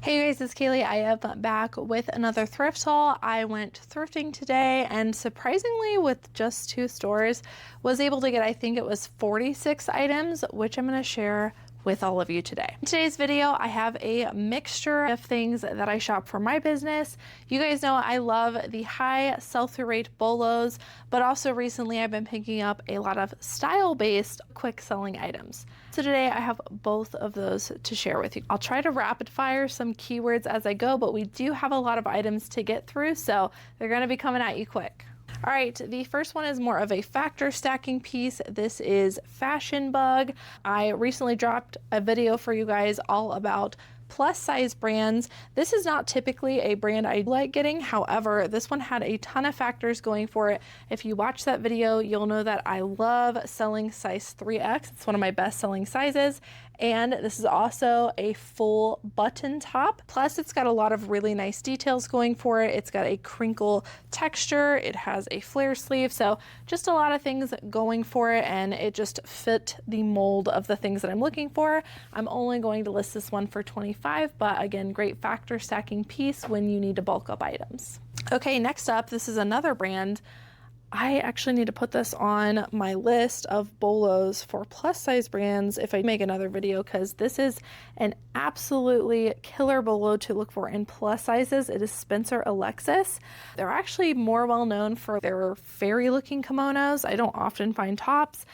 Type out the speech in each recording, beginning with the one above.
Hey guys, it's Kaylee. I am back with another thrift haul. I went thrifting today and surprisingly with just 2 stores was able to get, I think it was 46 items, which I'm going to share with all of you today. In today's video, I have a mixture of things that I shop for my business. You guys know I love the high sell-through rate BOLOS, but also recently I've been picking up a lot of style-based quick selling items. So today I have both of those to share with you. I'll try to rapid fire some keywords as I go, but we do have a lot of items to get through, so they're going to be coming at you quick. All right, the first one is more of a factor stacking piece. This is Fashion Bug. I recently dropped a video for you guys all about plus size brands. This is not typically a brand I like getting. However, this one had a ton of factors going for it. If you watch that video, you'll know that I love selling size 3X. It's one of my best selling sizes. And this is also a full button top. Plus it's got a lot of really nice details going for it. It's got a crinkle texture. It has a flare sleeve. So just a lot of things going for it. And it just fit the mold of the things that I'm looking for. I'm only going to list this one for $25, but again, great factor stacking piece when you need to bulk up items. Okay, next up, this is another brand. I actually need to put this on my list of BOLOS for plus size brands if I make another video, because this is an absolutely killer BOLO to look for in plus sizes. It is Spencer Alexis. They're actually more well known for their fairy looking kimonos. I don't often find tops,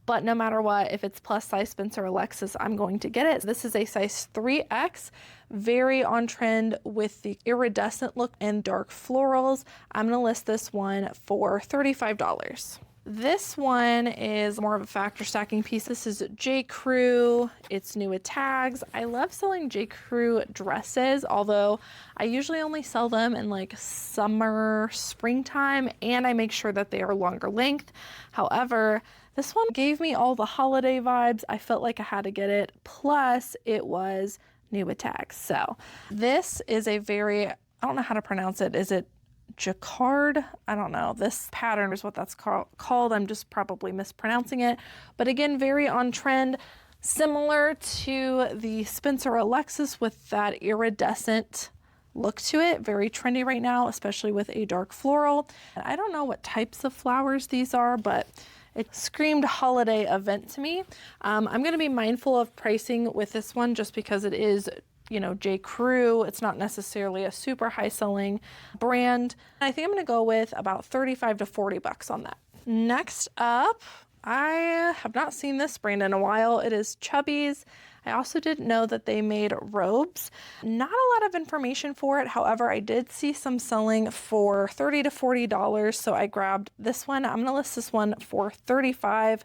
but no matter what, if it's plus size Spencer Alexis, I'm going to get it. This is a size 3X, very on trend with the iridescent look and dark florals. I'm gonna list this one for $35. This one is more of a factor stacking piece. This is J. Crew. It's new with tags. I love selling J. Crew dresses, although I usually only sell them in like summer, springtime, and I make sure that they are longer length. However, this one gave me all the holiday vibes. I felt like I had to get it. Plus, it was new with tags. So this is a very, I don't know how to pronounce it. Is it jacquard? I don't know. This pattern is what that's called. I'm just probably mispronouncing it. But again, very on trend, similar to the Spencer Alexis with that iridescent look to it. Very trendy right now, especially with a dark floral. I don't know what types of flowers these are, but it screamed holiday event to me. I'm going to be mindful of pricing with this one just because it is, you know, J. Crew. It's not necessarily a super high selling brand. I think I'm going to go with about 35 to 40 bucks on that. Next up, I have not seen this brand in a while. It is Chubby's. I also didn't know that they made robes. Not a lot of information for it. However, I did see some selling for $30 to $40, so I grabbed this one. I'm gonna list this one for $35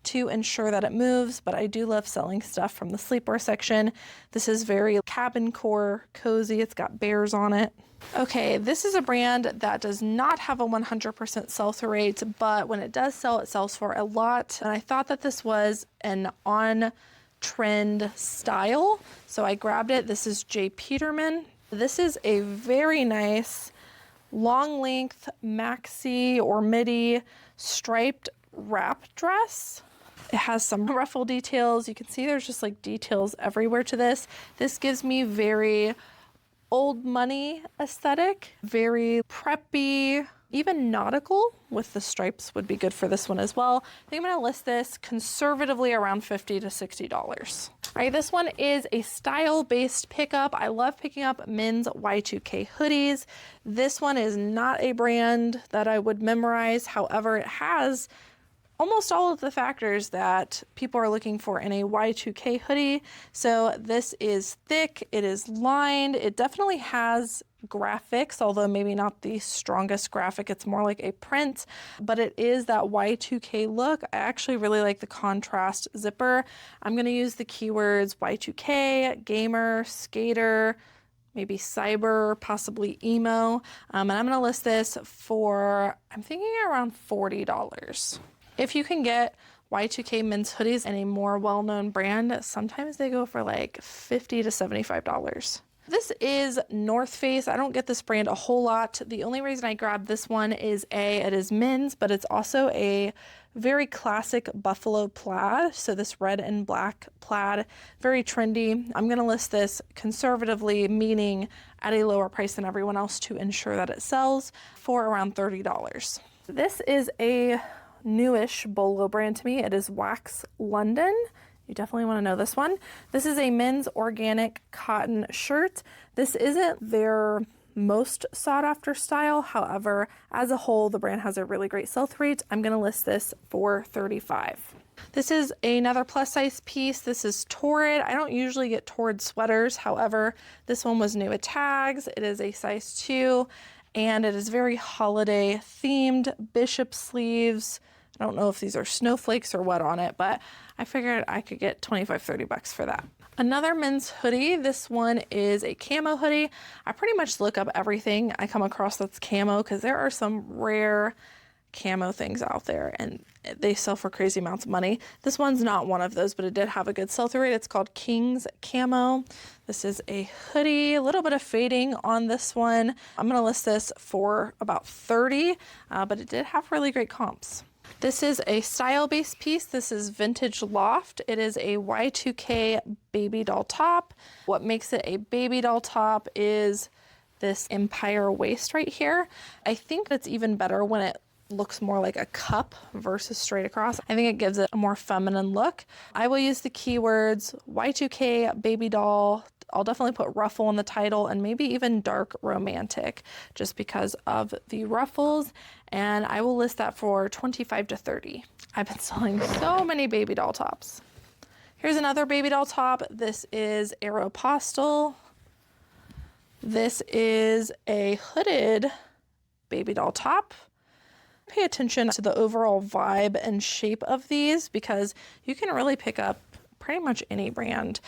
to ensure that it moves, but I do love selling stuff from the sleepwear section. This is very cabin core cozy. It's got bears on it. Okay, this is a brand that does not have a 100% sell-through rate, but when it does sell, it sells for a lot. And I thought that this was an on-trend style, so I grabbed it. This is J. Peterman. This is a very nice long length maxi or midi striped wrap dress. It has some ruffle details. You can see there's just like details everywhere to this. This gives me very old money aesthetic, very preppy, even nautical with the stripes would be good for this one as well. I think I'm gonna list this conservatively around $50 to $60. All right, this one is a style-based pickup. I love picking up men's Y2K hoodies. This one is not a brand that I would memorize. However, it has almost all of the factors that people are looking for in a Y2K hoodie. So this is thick, it is lined, it definitely has graphics, although maybe not the strongest graphic, it's more like a print, but it is that Y2K look. I actually really like the contrast zipper. I'm gonna use the keywords Y2K, gamer, skater, maybe cyber, possibly emo, and I'm gonna list this for, I'm thinking around $40. If you can get Y2K men's hoodies in a more well-known brand, sometimes they go for like $50 to $75. This is North Face. I don't get this brand a whole lot. The only reason I grabbed this one is it is men's, but it's also a very classic buffalo plaid. So this red and black plaid, very trendy. I'm going to list this conservatively, meaning at a lower price than everyone else to ensure that it sells, for around $30. This is a newish Bolo brand to me. It is Wax London. You definitely want to know this one. This is a men's organic cotton shirt. This isn't their most sought after style. However, as a whole, the brand has a really great sell-through rate. I'm going to list this for $35. This is another plus size piece. This is Torrid. I don't usually get Torrid sweaters. However, this one was new with tags. It is a size 2 and it is very holiday themed. Bishop sleeves. I don't know if these are snowflakes or what on it, but I figured I could get $25-30 for that. Another men's hoodie. This one is a camo hoodie. I pretty much look up everything I come across that's camo because there are some rare camo things out there and they sell for crazy amounts of money. This one's not one of those, but it did have a good sell-through rate. It's called King's Camo. This is a hoodie, a little bit of fading on this one. I'm going to list this for about $30, but it did have really great comps. This is a style-based piece. This is Vintage Loft. It is a Y2K baby doll top. What makes it a baby doll top is this empire waist right here. I think that's even better when it looks more like a cup versus straight across. I think it gives it a more feminine look. I will use the keywords Y2K baby doll. I'll definitely put ruffle in the title and maybe even dark romantic just because of the ruffles. And I will list that for $25-30. I've been selling so many baby doll tops. Here's another baby doll top. This is Aeropostale. This is a hooded baby doll top. Pay attention to the overall vibe and shape of these because you can really pick up pretty much any brand.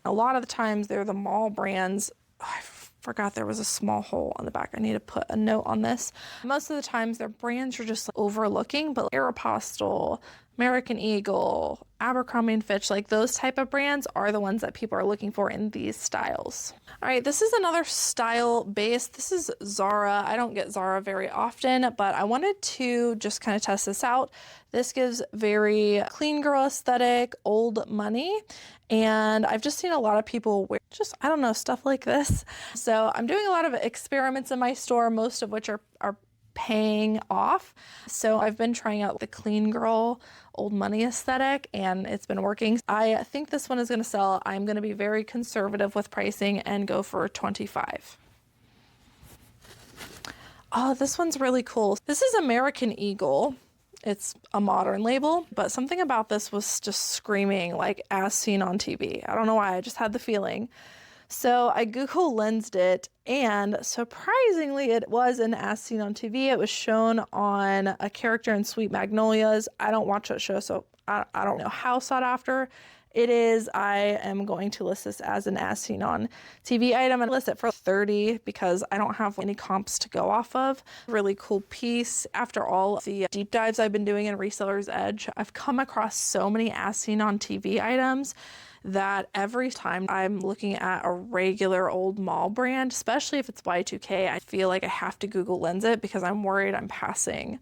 A lot of the times they're the mall brands. Oh, I forgot there was a small hole on the back. I need to put a note on this. Most of the times their brands are just overlooking, but Aeropostale, American Eagle, Abercrombie & Fitch, like those type of brands are the ones that people are looking for in these styles. All right, this is another style base. This is Zara. I don't get Zara very often, but I wanted to just kind of test this out. This gives very clean girl aesthetic, old money. And I've just seen a lot of people wear just, I don't know, stuff like this. So I'm doing a lot of experiments in my store, most of which are paying off. So I've been trying out the clean girl, old money aesthetic, and it's been working. I think this one is going to sell. I'm going to be very conservative with pricing and go for $25. Oh, this one's really cool. This is American Eagle. It's a modern label, but something about this was just screaming like as seen on TV. I don't know why, I just had the feeling. So I Google lensed it, and surprisingly it was an as seen on TV. It was shown on a character in Sweet Magnolias. I don't watch that show, so I don't know how sought after it is. I am going to list this as an as seen on TV item and list it for $30 because I don't have any comps to go off of. Really cool piece. After all the deep dives I've been doing in Reseller's Edge, I've come across so many as seen on TV items that every time I'm looking at a regular old mall brand, especially if it's Y2K, I feel like I have to Google lens it because I'm worried I'm passing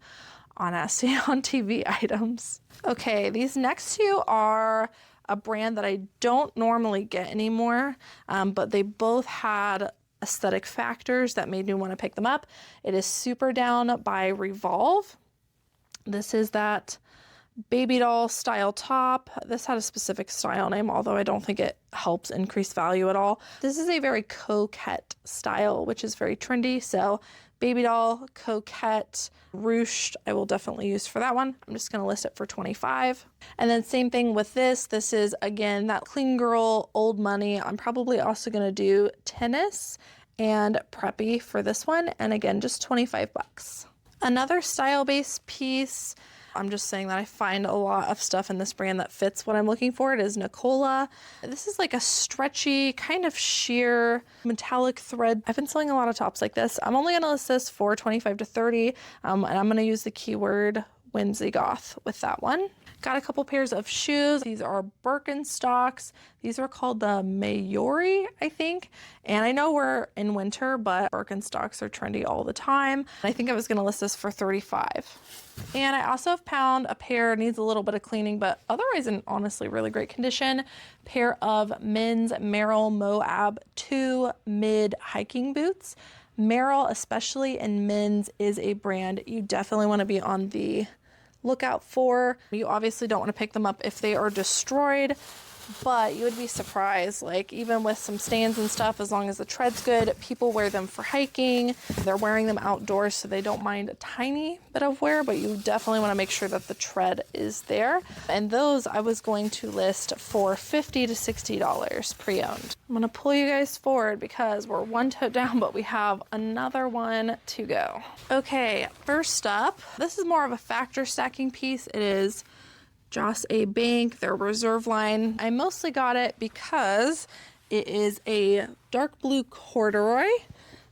on as seen on TV items. Okay, these next two are a brand that I don't normally get anymore, but they both had aesthetic factors that made me want to pick them up. It is Super Down by Revolve. This is that baby doll style top. This had a specific style name, although I don't think it helps increase value at all. This is a very coquette style, which is very trendy. So baby doll, coquette, ruched, I will definitely use for that one. I'm just going to list it for $25. And then same thing with this. This is, again, that clean girl, old money. I'm probably also going to do tennis and preppy for this one. And again, just $25. Another style-based piece, I'm just saying that I find a lot of stuff in this brand that fits what I'm looking for. It is Nicola. This is like a stretchy, kind of sheer metallic thread. I've been selling a lot of tops like this. I'm only going to list this for $25 to $30, and I'm going to use the keyword whimsy goth with that one. Got a couple pairs of shoes. These are Birkenstocks. These are called the Mayori, I think. And I know we're in winter, but Birkenstocks are trendy all the time. I think I was gonna list this for $35. And I also have found a pair, needs a little bit of cleaning, but otherwise in honestly really great condition, pair of men's Merrell Moab 2 mid hiking boots. Merrell, especially in men's, is a brand you definitely want to be on the lookout for. You obviously don't want to pick them up if they are destroyed, but you would be surprised, like even with some stains and stuff, as long as the tread's good, people wear them for hiking. They're wearing them outdoors, so they don't mind a tiny bit of wear, but you definitely want to make sure that the tread is there. And those I was going to list for $50 to $60 pre-owned. I'm gonna pull you guys forward because we're one tote down, but we have another one to go. Okay, first up, this is more of a factor stacking piece. It is Joss A. Bank, their reserve line. I mostly got it because it is a dark blue corduroy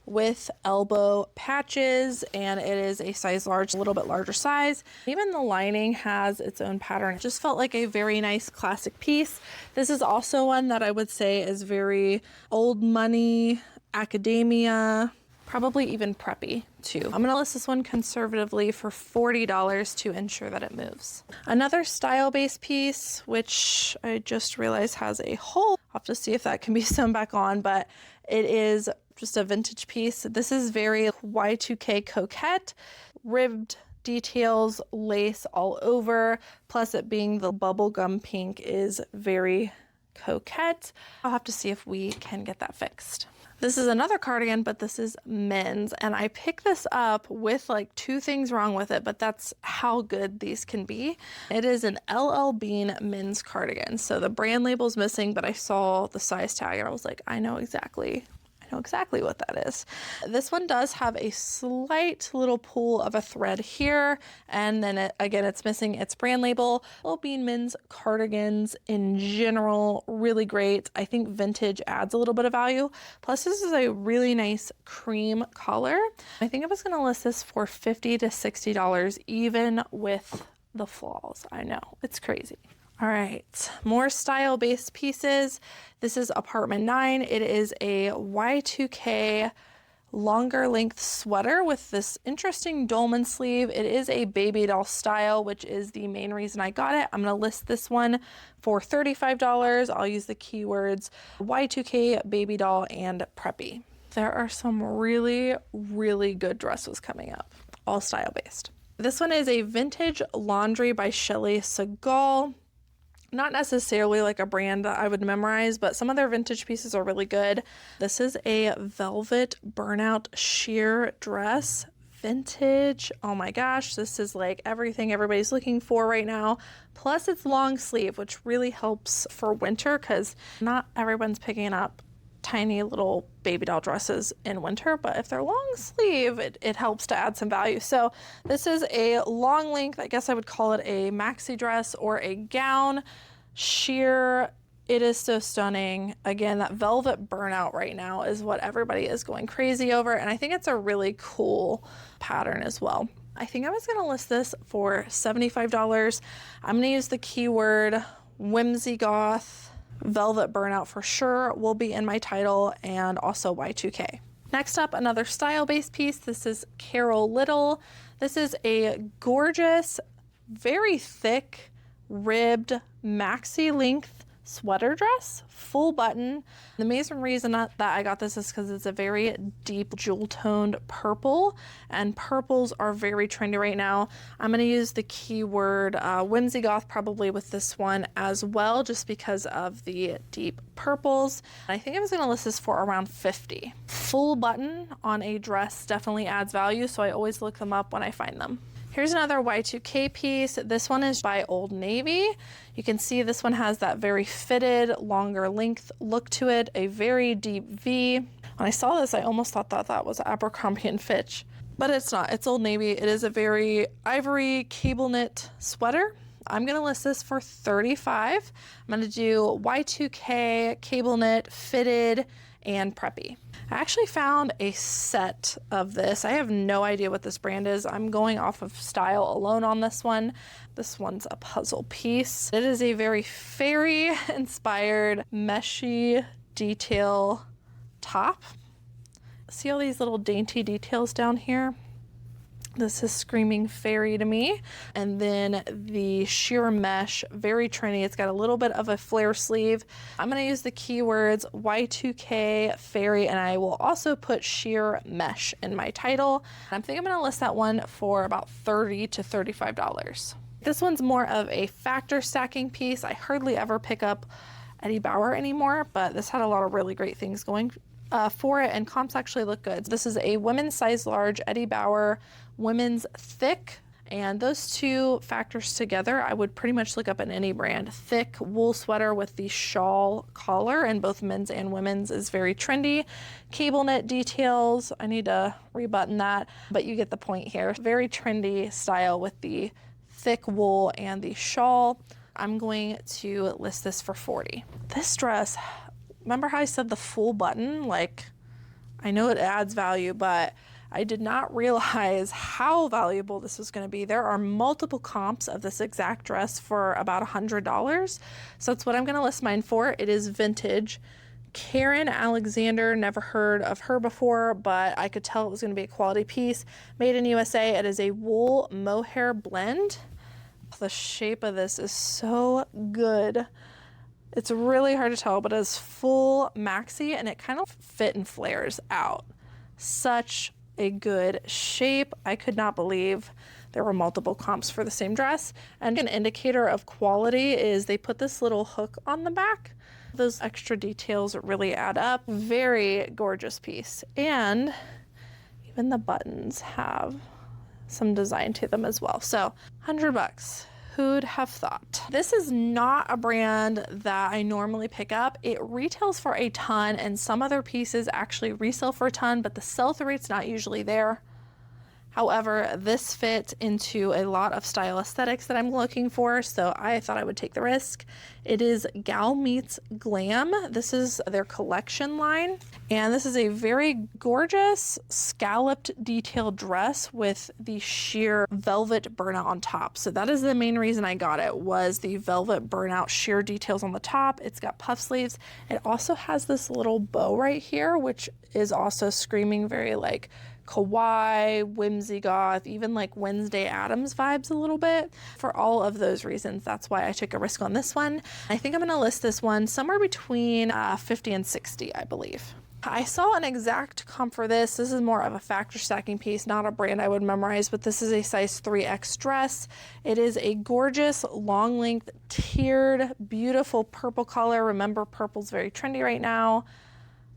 with elbow patches, and it is a size large, a little bit larger size. Even the lining has its own pattern. It just felt like a very nice classic piece. This is also one that I would say is very old money, academia, probably even preppy too. I'm gonna list this one conservatively for $40 to ensure that it moves. Another style-based piece, which I just realized has a hole. I'll have to see if that can be sewn back on, but it is just a vintage piece. This is very Y2K coquette, ribbed details, lace all over, plus it being the bubblegum pink is very coquette. I'll have to see if we can get that fixed. This is another cardigan, but this is men's, and I picked this up with like two things wrong with it, but that's how good these can be. It is an LL Bean men's cardigan. So the brand label's missing, but I saw the size tag and I was like, I know exactly what that is. This one does have a slight little pull of a thread here, and then again, it's missing its brand label. LL Bean men's cardigans in general, really great. I think vintage adds a little bit of value. Plus, this is a really nice cream color. I think I was gonna list this for $50 to $60, even with the flaws. I know, it's crazy. All right, more style-based pieces. This is Apartment 9. It is a Y2K longer length sweater with this interesting dolman sleeve. It is a baby doll style, which is the main reason I got it. I'm gonna list this one for $35. I'll use the keywords Y2K, baby doll, and preppy. There are some really, really good dresses coming up, all style-based. This one is a Vintage Laundry by Shelley Segal. Not necessarily like a brand that I would memorize, but some of their vintage pieces are really good. This is a velvet burnout sheer dress, vintage. Oh my gosh, this is like everything everybody's looking for right now. Plus it's long sleeve, which really helps for winter because not everyone's picking up tiny little baby doll dresses in winter, but if they're long sleeve, it helps to add some value. So this is a long length, I guess I would call it a maxi dress or a gown, sheer. It is so stunning. Again, that velvet burnout right now is what everybody is going crazy over, and I think it's a really cool pattern as well. I think I was gonna list this for $75. I'm gonna use the keyword whimsy goth. Velvet burnout for sure will be in my title, and also Y2K. Next up, another style-based piece. This is Carol Little. This is a gorgeous, very thick, ribbed, maxi length sweater dress, full button. The main reason that I got this is because it's a very deep jewel toned purple, and purples are very trendy right now. I'm going to use the keyword whimsy goth probably with this one as well, just because of the deep purples. I think I was going to list this for around $50. Full button on a dress definitely adds value, so I always look them up when I find them. Here's another Y2K piece. This one is by Old Navy. You can see this one has that very fitted, longer length look to it, a very deep V. When I saw this, I almost thought that was Abercrombie & Fitch, but it's not. It's Old Navy. It is a very ivory cable knit sweater. I'm gonna list this for $35. I'm gonna do Y2K, cable knit, fitted, and preppy. I actually found a set of this. I have no idea what this brand is. I'm going off of style alone on this one. This one's a puzzle piece. It is a very fairy inspired meshy detail top. See all these little dainty details down here? This is screaming fairy to me. And then the sheer mesh, very trendy. It's got a little bit of a flare sleeve. I'm going to use the keywords Y2K fairy, and I will also put sheer mesh in my title. I think I'm going to list that one for about $30 to $35. This one's more of a factor stacking piece. I hardly ever pick up Eddie Bauer anymore, but this had a lot of really great things going for it, and comps actually look good. This is a women's size large Eddie Bauer women's thick, and those two factors together, I would pretty much look up in any brand. Thick wool sweater with the shawl collar, and both men's and women's is very trendy. Cable knit details, I need to rebutton that, but you get the point here. Very trendy style with the thick wool and the shawl. I'm going to list this for $40. This dress, remember how I said the full button? Like, I know it adds value, but I did not realize how valuable this was going to be. There are multiple comps of this exact dress for about $100. So that's what I'm going to list mine for. It is vintage. Karen Alexander, never heard of her before, but I could tell it was going to be a quality piece. Made in USA. It is a wool mohair blend. The shape of this is so good. It's really hard to tell, but it's full maxi and it kind of fit and flares out. Such a good shape. I could not believe there were multiple comps for the same dress. And an indicator of quality is they put this little hook on the back. Those extra details really add up. Very gorgeous piece. And even the buttons have some design to them as well. So $100. Who'd have thought? This is not a brand that I normally pick up. It retails for a ton, and some other pieces actually resell for a ton, but the sell-through rate's not usually there. However, this fit into a lot of style aesthetics that I'm looking for, so I thought I would take the risk. It is Gal Meets Glam. This is their collection line, and this is a very gorgeous scalloped detailed dress with the sheer velvet burnout on top. So that is the main reason I got it, was the velvet burnout sheer details on the top. It's got puff sleeves. It also has this little bow right here, which is also screaming very like kawaii, whimsy goth, even like Wednesday Addams vibes a little bit. For all of those reasons, that's why I took a risk on this one. I think I'm going to list this one somewhere between 50 and 60, I believe. I saw an exact comp for this. This is more of a factor stacking piece, not a brand I would memorize, but this is a size 3X dress. It is a gorgeous long length tiered, beautiful purple color. Remember, purple's very trendy right now.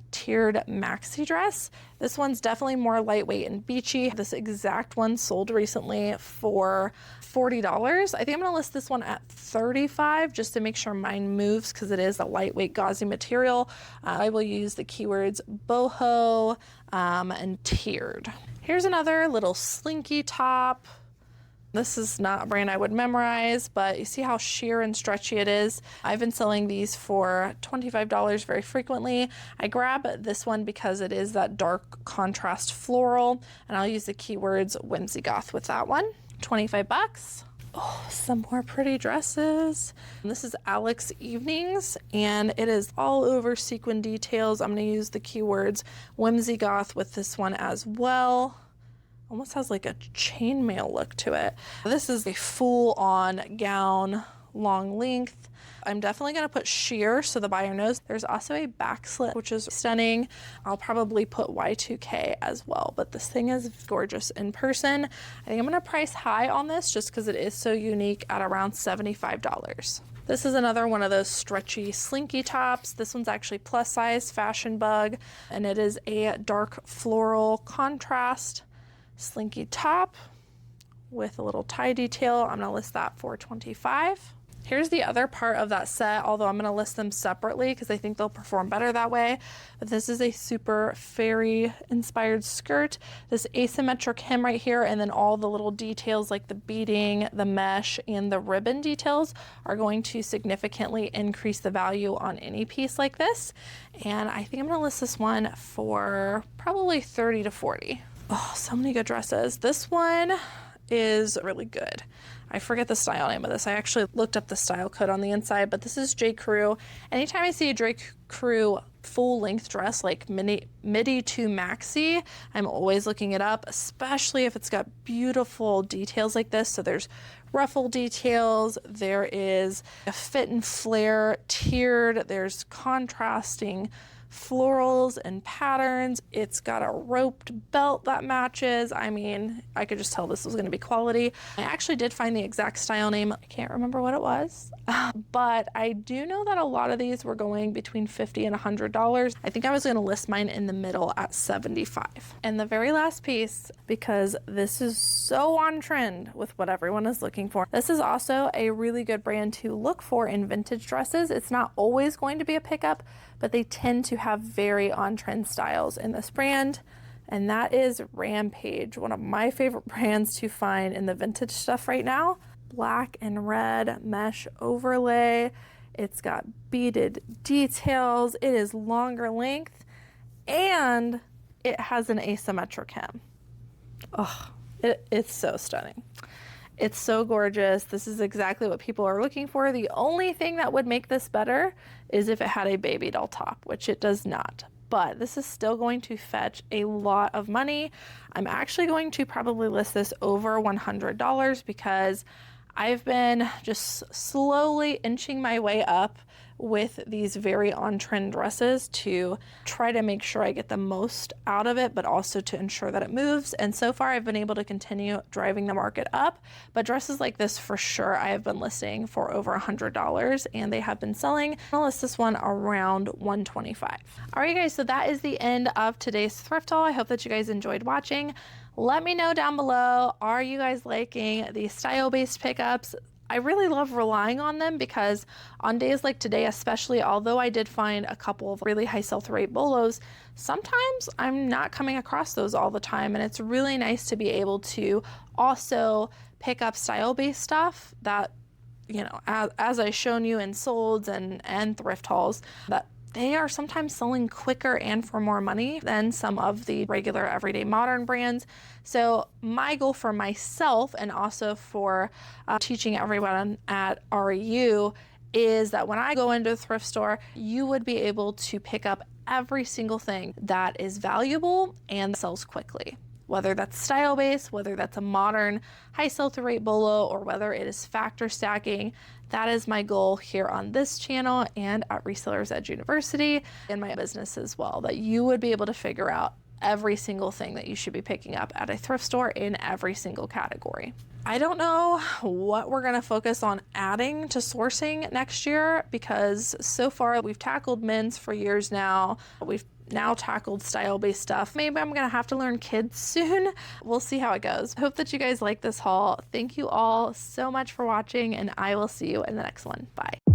Tiered maxi dress. This one's definitely more lightweight and beachy. This exact one sold recently for $40. I think I'm going to list this one at $35 just to make sure mine moves, because it is a lightweight gauzy material. I will use the keywords boho and tiered. Here's another little slinky top. This is not a brand I would memorize, but you see how sheer and stretchy it is. I've been selling these for $25 very frequently. I grab this one because it is that dark contrast floral, and I'll use the keywords whimsy goth with that one. $25. Oh, some more pretty dresses. This is Alex Evenings, and it is all over sequin details. I'm going to use the keywords whimsy goth with this one as well. Almost has like a chainmail look to it. This is a full-on gown, long length. I'm definitely going to put sheer so the buyer knows. There's also a back slit, which is stunning. I'll probably put Y2K as well, but this thing is gorgeous in person. I think I'm going to price high on this just because it is so unique at around $75. This is another one of those stretchy, slinky tops. This one's actually plus size, Fashion Bug, and it is a dark floral contrast slinky top with a little tie detail. I'm going to list that for $25. Here's the other part of that set, although I'm going to list them separately because I think they'll perform better that way. But this is a super fairy inspired skirt, this asymmetric hem right here, and then all the little details like the beading, the mesh, and the ribbon details are going to significantly increase the value on any piece like this. And I think I'm going to list this one for probably 30 to 40. Oh, so many good dresses. This one is really good. I forget the style name of this. I actually looked up the style code on the inside, but this is J. Crew. Anytime I see a J. Crew full length dress like midi to maxi, I'm always looking it up, especially if it's got beautiful details like this. So there's ruffle details, there is a fit and flare tiered, there's contrasting florals and patterns. It's got a roped belt that matches. I mean, I could just tell this was going to be quality. I actually did find the exact style name. I can't remember what it was, but I do know that a lot of these were going between $50 and $100. I think I was going to list mine in the middle at $75. And the very last piece, because this is so on trend with what everyone is looking for. This is also a really good brand to look for in vintage dresses. It's not always going to be a pickup, but they tend to have very on-trend styles in this brand, and that is Rampage, one of my favorite brands to find in the vintage stuff right now. Black and red mesh overlay. It's got beaded details. It is longer length, and it has an asymmetric hem. Oh, it's so stunning. It's so gorgeous. This is exactly what people are looking for. The only thing that would make this better is if it had a baby doll top, which it does not. But this is still going to fetch a lot of money. I'm actually going to probably list this over $100 because I've been just slowly inching my way up with these very on-trend dresses to try to make sure I get the most out of it, but also to ensure that it moves. And so far I've been able to continue driving the market up, but dresses like this for sure I have been listing for over $100 and they have been selling. I'll list this one around $125. All right guys, so that is the end of today's thrift haul. I hope that you guys enjoyed watching. Let me know down below, are you guys liking these style-based pickups? I really love relying on them because on days like today especially, although I did find a couple of really high sell-through rate bolos, sometimes I'm not coming across those all the time, and it's really nice to be able to also pick up style-based stuff that, you know, as I've shown you in solds and thrift hauls, that they are sometimes selling quicker and for more money than some of the regular everyday modern brands. So my goal for myself and also for teaching everyone at REU is that when I go into a thrift store, you would be able to pick up every single thing that is valuable and sells quickly. Whether that's style-based, whether that's a modern high sell-through rate bolo, or whether it is factor stacking, that is my goal here on this channel and at Resellers Edge University and my business as well, that you would be able to figure out every single thing that you should be picking up at a thrift store in every single category. I don't know what we're gonna focus on adding to sourcing next year because so far we've tackled men's for years now. We've now tackled style-based stuff. Maybe I'm gonna have to learn kids soon. We'll see how it goes. Hope that you guys like this haul. Thank you all so much for watching, and I will see you in the next one. Bye.